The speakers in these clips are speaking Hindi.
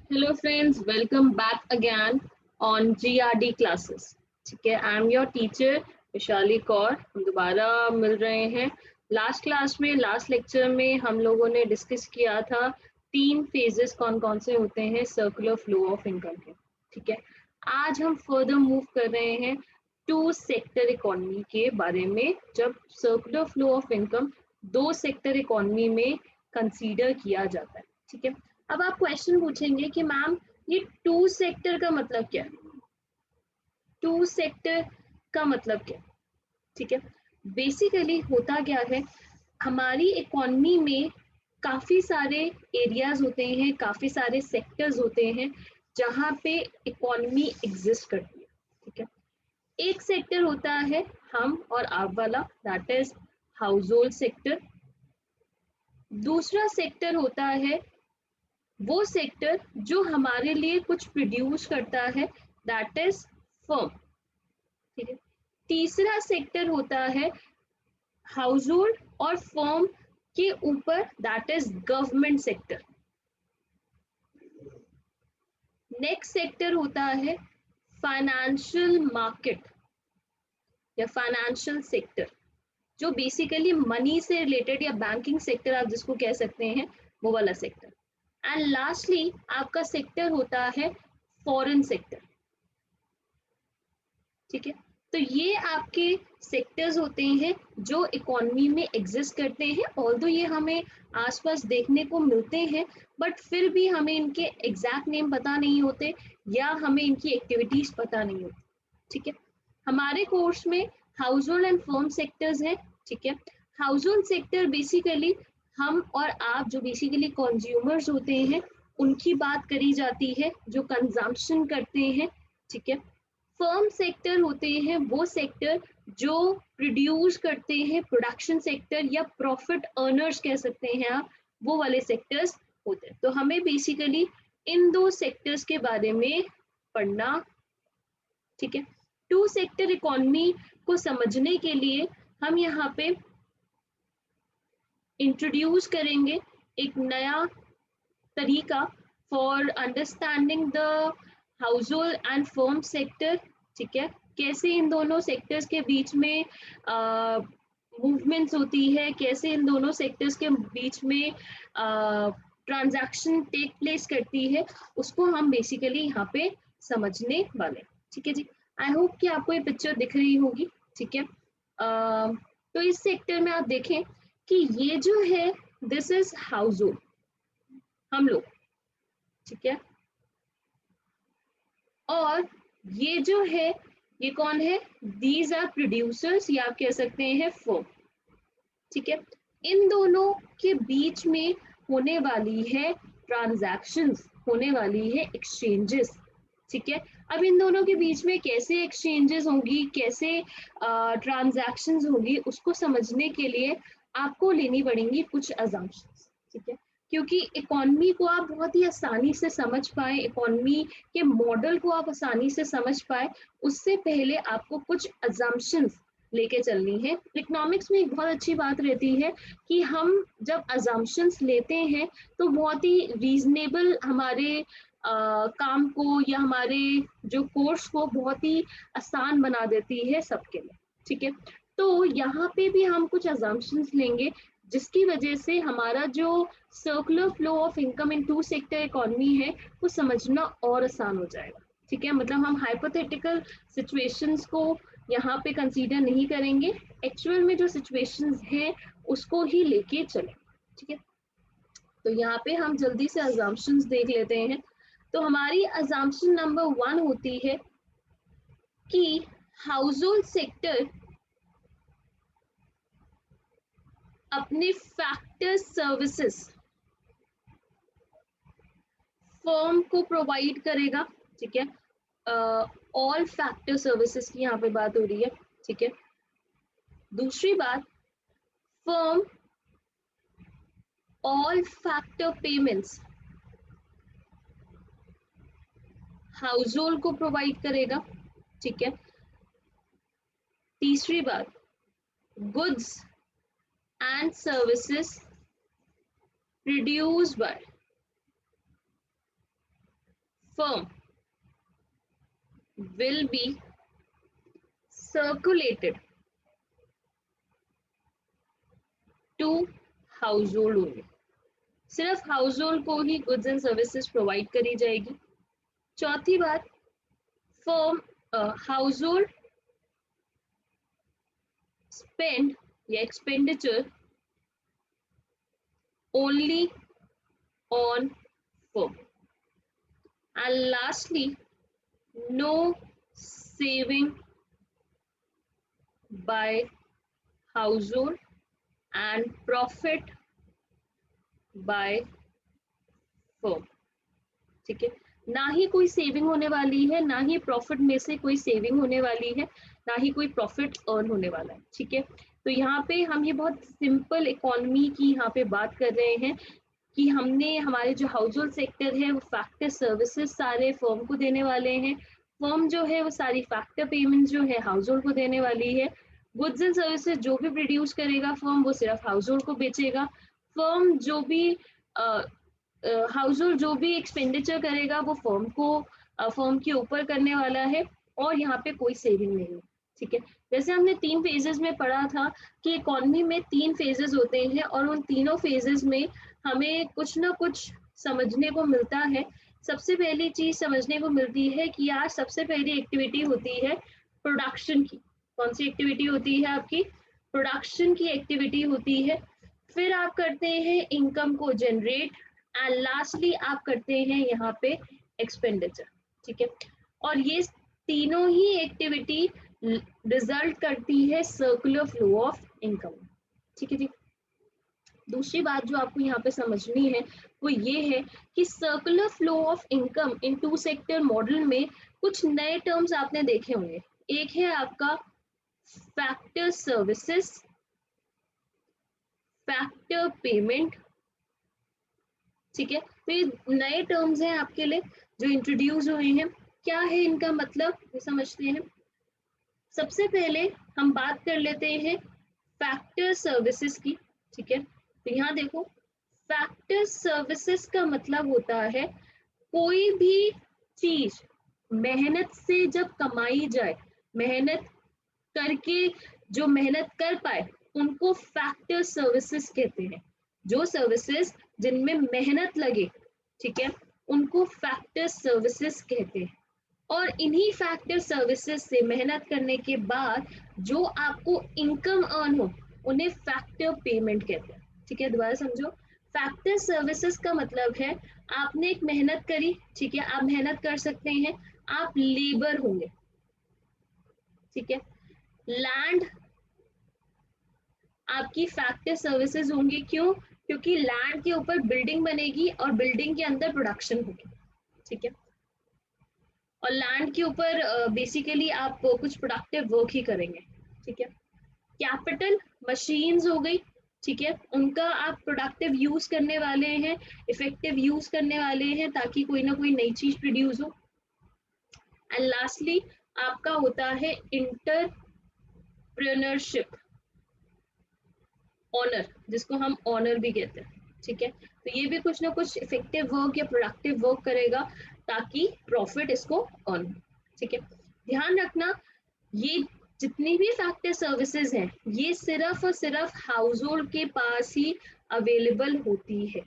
Hello friends, welcome back again on GRD classes. ठीक है, I am your teacher Vishali Kaur. हम दोबारा मिल रहे हैं। लास्ट लेक्चर में हम लोगों ने डिस्कस किया था तीन फेजेस कौन कौन से होते हैं सर्कुलर फ्लो ऑफ इनकम के। ठीक है, आज हम फर्दर मूव कर रहे हैं टू सेक्टर इकोनॉमी के बारे में, जब सर्कुलर फ्लो ऑफ इनकम दो सेक्टर इकोनॉमी में कंसीडर किया जाता है। ठीक है, अब आप क्वेश्चन पूछेंगे कि मैम ये टू सेक्टर का मतलब क्या है? टू सेक्टर का मतलब क्या? ठीक है, बेसिकली होता क्या है, हमारी इकोनॉमी में काफी सारे एरियाज होते हैं, काफी सारे सेक्टर्स होते हैं जहाँ पे इकोनॉमी एग्जिस्ट करती है। ठीक है, एक सेक्टर होता है हम और आप वाला, that is house hold sector. दूसरा सेक्टर होता है वो सेक्टर जो हमारे लिए कुछ प्रोड्यूस करता है, दैट इज फर्म। ठीक है, तीसरा सेक्टर होता है हाउस होल्ड और फर्म के ऊपर, that is government sector. Next sector होता है फाइनेंशियल मार्केट या फाइनेंशियल सेक्टर, जो बेसिकली मनी से रिलेटेड या बैंकिंग सेक्टर आप जिसको कह सकते हैं, वो वाला सेक्टर। एंड लास्टली आपका सेक्टर होता है फॉरेन सेक्टर। ठीक है, तो ये आपके सेक्टर्स होते हैं जो इकोनॉमी में एग्जिस्ट करते हैं। ऑल्दो ये हमें आसपास देखने को मिलते हैं, बट फिर भी हमें इनके एग्जैक्ट नेम पता नहीं होते या हमें इनकी एक्टिविटीज पता नहीं होती। ठीक है, हमारे कोर्स में house hold and firm sectors है। ठीक है, हाउस होल्ड सेक्टर बेसिकली हम और आप जो बेसिकली कंज्यूमर्स होते हैं उनकी बात करी जाती है, जो कंजम्पशन करते हैं। ठीक है, फर्म सेक्टर होते हैं वो सेक्टर जो प्रोड्यूस करते हैं, प्रोडक्शन सेक्टर या प्रॉफिट अर्नर्स कह सकते हैं आप, वो वाले सेक्टर्स होते हैं। तो हमें बेसिकली इन दो सेक्टर्स के बारे में पढ़ना। ठीक है, टू सेक्टर इकोनॉमी को समझने के लिए हम यहाँ पे इंट्रोड्यूस करेंगे एक नया तरीका for understanding the house hold and firm sector. ठीक है, कैसे इन दोनों सेक्टर्स के बीच में मूवमेंट्स होती है, कैसे इन दोनों सेक्टर्स के बीच में ट्रांजैक्शन टेक प्लेस करती है, उसको हम बेसिकली यहाँ पे समझने वाले। ठीक है जी, आई होप कि आपको ये पिक्चर दिख रही होगी। ठीक है, तो इस सेक्टर में आप देखें कि ये जो है, दिस इज हाउस होल्ड, हम लोग। ठीक है, और ये जो है, ये कौन है? दीज आर प्रोड्यूसर्स या आप कह सकते हैं फर्म। ठीक है, इन दोनों के बीच में होने वाली है ट्रांजैक्शंस, होने वाली है एक्सचेंजेस। ठीक है, अब इन दोनों के बीच में कैसे एक्सचेंजेस होंगी, कैसे ट्रांजैक्शंस होंगी, उसको समझने के लिए आपको लेनी पड़ेंगी कुछ अजम्पशंस। ठीक है, क्योंकि इकोनॉमी को आप बहुत ही आसानी से समझ पाए, इकोनॉमी के मॉडल को आप आसानी से समझ पाए, उससे पहले आपको कुछ अजम्पशंस लेके चलनी है। इकोनॉमिक्स में एक बहुत अच्छी बात रहती है कि हम जब अजम्पशंस लेते हैं तो बहुत ही रीजनेबल हमारे काम को या हमारे जो कोर्स को बहुत ही आसान बना देती है सबके लिए। ठीक है, तो यहाँ पे भी हम कुछ अजम्पशंस लेंगे जिसकी वजह से हमारा जो circular flow of income in two sector economy है वो समझना और आसान हो जाएगा। ठीक है, मतलब हम हाइपोथेटिकल सिचुएशंस को यहाँ पे कंसीडर नहीं करेंगे, एक्चुअल में जो सिचुएशंस हैं उसको ही लेके चलें। ठीक है, तो यहाँ पे हम जल्दी से अजम्पशंस देख लेते हैं। तो हमारी अजम्पशन नंबर 1 होती है कि हाउस होल्ड सेक्टर अपने फैक्टर सर्विसेज फर्म को प्रोवाइड करेगा। ठीक है, ऑल फैक्टर सर्विसेज की यहाँ पे बात हो रही है। ठीक है, दूसरी बात, firm all factor payments house hold को प्रोवाइड करेगा। ठीक है, तीसरी बात, goods and services produced by firm will be circulated to household only. सिर्फ हाउसहोल्ड को ही गुड्स एंड सर्विसेज प्रोवाइड करी जाएगी। चौथी बात, फर्म हाउसहोल्ड स्पेंड या expenditure only on firm. And lastly, no saving by household and profit by firm. ठीक है, ना ही कोई सेविंग होने वाली है, ना ही प्रॉफिट में से कोई सेविंग होने वाली है, ना ही कोई प्रॉफिट अर्न होने वाला है। ठीक है, तो यहाँ पे हम ये बहुत सिंपल इकोनॉमी की यहाँ पे बात कर रहे हैं कि हमने हमारे जो हाउस होल्ड सेक्टर है वो फैक्टर सर्विसेज सारे फर्म को देने वाले हैं। फर्म जो है वो सारी फैक्टर पेमेंट जो है हाउस होल्ड को देने वाली है। गुड्स एंड सर्विसेज जो भी प्रोड्यूस करेगा फर्म वो सिर्फ हाउस होल्ड को बेचेगा। फर्म जो भी हाउस होल्ड जो भी एक्सपेंडिचर करेगा वो फर्म के ऊपर करने वाला है और यहाँ पे कोई सेविंग नहीं है। ठीक है, जैसे हमने 3 फेजेस में पढ़ा था कि इकोनॉमी में 3 फेजेस होते हैं और उन तीनों फेजेस में हमें कुछ ना कुछ समझने को मिलता है। सबसे पहली चीज समझने को मिलती है कि यार सबसे पहली एक्टिविटी होती है प्रोडक्शन की। कौन सी एक्टिविटी होती है आपकी? प्रोडक्शन की एक्टिविटी होती है। फिर आप करते हैं इनकम को जनरेट एंड लास्टली आप करते हैं यहाँ पे एक्सपेंडिचर। ठीक है, और ये तीनों ही एक्टिविटी रिजल्ट करती है सर्कुलर फ्लो ऑफ इनकम। ठीक है जी। दूसरी बात जो आपको यहाँ पे समझनी है वो ये है कि circular flow of income in 2 sector model में कुछ नए टर्म्स आपने देखे होंगे। एक है आपका फैक्टर सर्विसेज, फैक्टर पेमेंट। ठीक है, तो ये नए टर्म्स हैं आपके लिए जो इंट्रोड्यूस हुए हैं। क्या है इनका मतलब ये समझते हैं। सबसे पहले हम बात कर लेते हैं फैक्टर सर्विसेज की। ठीक है, तो यहाँ देखो फैक्टर सर्विसेज का मतलब होता है कोई भी चीज मेहनत से जब कमाई जाए, मेहनत करके जो मेहनत कर पाए उनको फैक्टर सर्विसेज कहते हैं। जो सर्विसेज जिनमें मेहनत लगे, ठीक है, उनको फैक्टर सर्विसेज कहते हैं। और इन्हीं फैक्टर सर्विसेज से मेहनत करने के बाद जो आपको इनकम अर्न हो उन्हें फैक्टर पेमेंट कहते हैं। ठीक है, दोबारा समझो। फैक्टर सर्विसेज का मतलब है आपने एक मेहनत करी, ठीक है, आप मेहनत कर सकते हैं, आप लेबर होंगे। ठीक है, लैंड आपकी फैक्टर सर्विसेज होंगी। क्यों? क्योंकि लैंड के ऊपर बिल्डिंग बनेगी और बिल्डिंग के अंदर प्रोडक्शन होगी। ठीक है, और लैंड के ऊपर बेसिकली आप कुछ प्रोडक्टिव वर्क ही करेंगे। ठीक है, कैपिटल मशीन्स हो गई। ठीक है, उनका आप प्रोडक्टिव यूज करने वाले हैं, इफेक्टिव यूज करने वाले हैं ताकि कोई ना कोई नई चीज प्रोड्यूस हो। एंड लास्टली आपका होता है इंटरप्रेन्योरशिप, ऑनर, जिसको हम ऑनर भी कहते हैं। ठीक है, तो ये भी कुछ ना कुछ इफेक्टिव वर्क या प्रोडक्टिव वर्क करेगा ताकि प्रॉफिट इसको अर्न। ठीक है, ध्यान रखना ये जितनी भी फैक्टर सर्विसेज हैं ये सिर्फ और सिर्फ हाउस होल्ड के पास ही अवेलेबल होती है।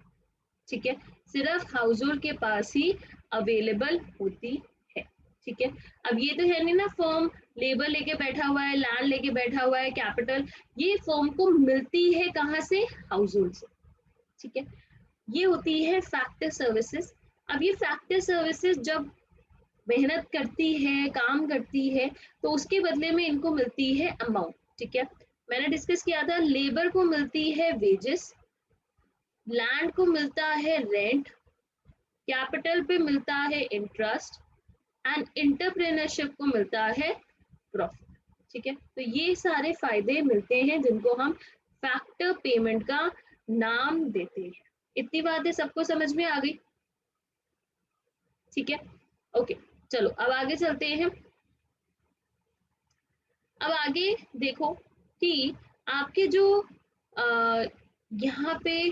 ठीक है, सिर्फ हाउस होल्ड के पास ही अवेलेबल होती है। ठीक है, अब ये तो है नहीं ना फर्म लेबर लेके बैठा हुआ है, लैंड लेके बैठा हुआ है, कैपिटल, ये फर्म को मिलती है कहाँ से? हाउस होल्ड से। ठीक है, ये होती है फैक्टर सर्विसेज। अब ये फैक्टर सर्विसेज जब मेहनत करती है, काम करती है, तो उसके बदले में इनको मिलती है अमाउंट। ठीक है, मैंने डिस्कस किया था लेबर को मिलती है वेजेस, लैंड को मिलता है रेंट, कैपिटल पे मिलता है इंटरेस्ट एंड एंटरप्रेन्योरशिप को मिलता है प्रॉफिट। ठीक है, तो ये सारे फायदे मिलते हैं जिनको हम फैक्टर पेमेंट का नाम देते हैं। इतनी बातें सबको समझ में आ गई? ठीक है, ओके, चलो अब आगे चलते हैं। अब आगे देखो कि आपके जो यहाँ पे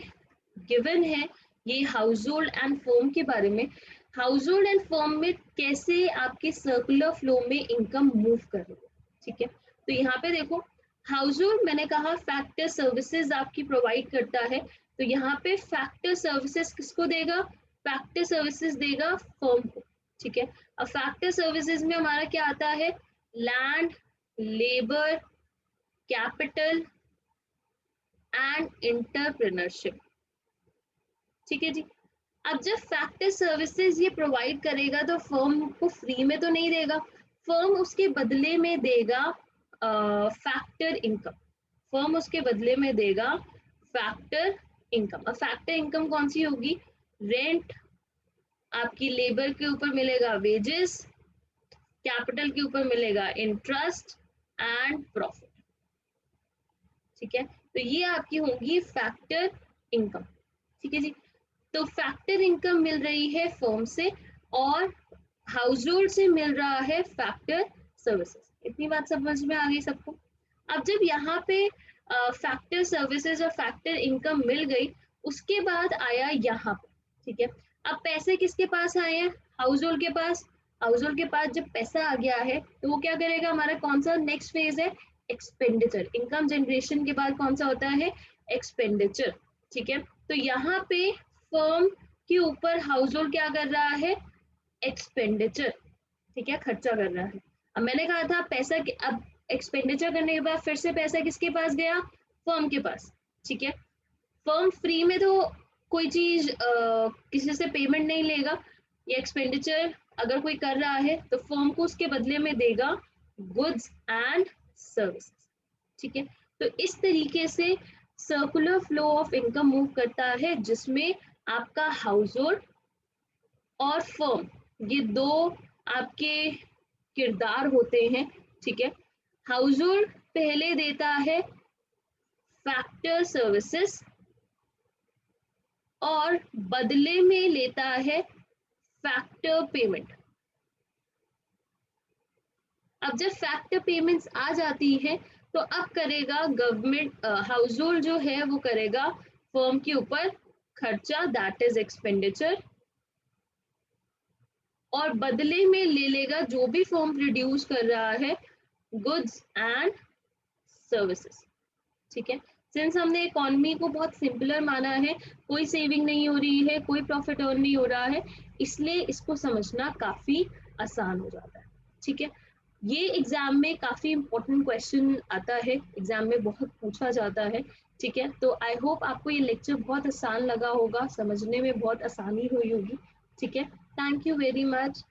गिवन है ये हाउस होल्ड एंड फर्म के बारे में। हाउस होल्ड एंड फर्म में कैसे आपके सर्कुलर फ्लो में इनकम मूव कर रही है, ठीक है। तो यहाँ पे देखो, हाउस होल्ड मैंने कहा फैक्टर सर्विसेज आपकी प्रोवाइड करता है, तो यहाँ पे फैक्टर सर्विसेज किसको देगा, फैक्टर सर्विसेज देगा फर्म को, ठीक है। अब फैक्टर सर्विसेज में हमारा क्या आता है, land, labour, capital and entrepreneurship, ठीक है जी। अब जब फैक्टर सर्विसेज ये प्रोवाइड करेगा तो फर्म को फ्री में तो नहीं देगा, फर्म उसके बदले में देगा फैक्टर इनकम, फर्म उसके बदले में देगा फैक्टर इनकम। अब फैक्टर इनकम कौन सी होगी, रेंट, आपकी लेबर के ऊपर मिलेगा वेजेस, कैपिटल के ऊपर मिलेगा इंटरेस्ट एंड प्रॉफिट, ठीक है। तो ये आपकी होगी फैक्टर इनकम, ठीक है जी। तो फैक्टर इनकम मिल रही है फर्म से और हाउस होल्ड से मिल रहा है फैक्टर सर्विसेज। इतनी बात समझ में आ गई सबको। अब जब यहाँ पे फैक्टर सर्विसेज और फैक्टर इनकम मिल गई, उसके बाद आया यहाँ पे, ठीक है। अब पैसे किसके पास आए हैं, हाउस होल्ड के पास। हाउस होल्ड के पास जब पैसा आ गया है तो वो क्या करेगा, हमारा कौन सा नेक्स्ट फेज है, एक्सपेंडिचर। इनकम जनरेशन के बाद कौन सा होता है, एक्सपेंडिचर, ठीक है। तो यहाँ पे फर्म के ऊपर हाउस होल्ड क्या कर रहा है, एक्सपेंडिचर, ठीक है, खर्चा कर रहा है। अब मैंने कहा था पैसा अब एक्सपेंडिचर करने के बाद फिर से पैसा किसके पास गया, फर्म के पास, ठीक है। फर्म फ्री में तो कोई चीज किसी से पेमेंट नहीं लेगा, ये एक्सपेंडिचर अगर कोई कर रहा है तो फर्म को उसके बदले में देगा गुड्स एंड सर्विसेज, ठीक है। तो इस तरीके से circular flow of income move करता है, जिसमें आपका हाउस होल्ड और फर्म ये दो आपके किरदार होते हैं, ठीक है। हाउस होल्ड पहले देता है फैक्टर सर्विसेज और बदले में लेता है फैक्टर पेमेंट। अब जब फैक्टर पेमेंट्स आ जाती है तो अब करेगा गवर्नमेंट, हाउस होल्ड जो है वो करेगा फर्म के ऊपर खर्चा, दैट इज एक्सपेंडिचर, और बदले में ले लेगा जो भी फर्म प्रोड्यूस कर रहा है गुड्स एंड सर्विसेज, ठीक है। सिंस हमने इकोनॉमी को बहुत सिंपलर माना है, कोई सेविंग नहीं हो रही है, कोई प्रॉफिट अर्न नहीं हो रहा है, इसलिए इसको समझना काफी आसान हो जाता है, ठीक है। ये एग्जाम में काफी इंपॉर्टेंट क्वेश्चन आता है, एग्जाम में बहुत पूछा जाता है, ठीक है। तो आई होप आपको ये लेक्चर बहुत आसान लगा होगा, समझने में बहुत आसानी हुई होगी, ठीक है। Thank you very much.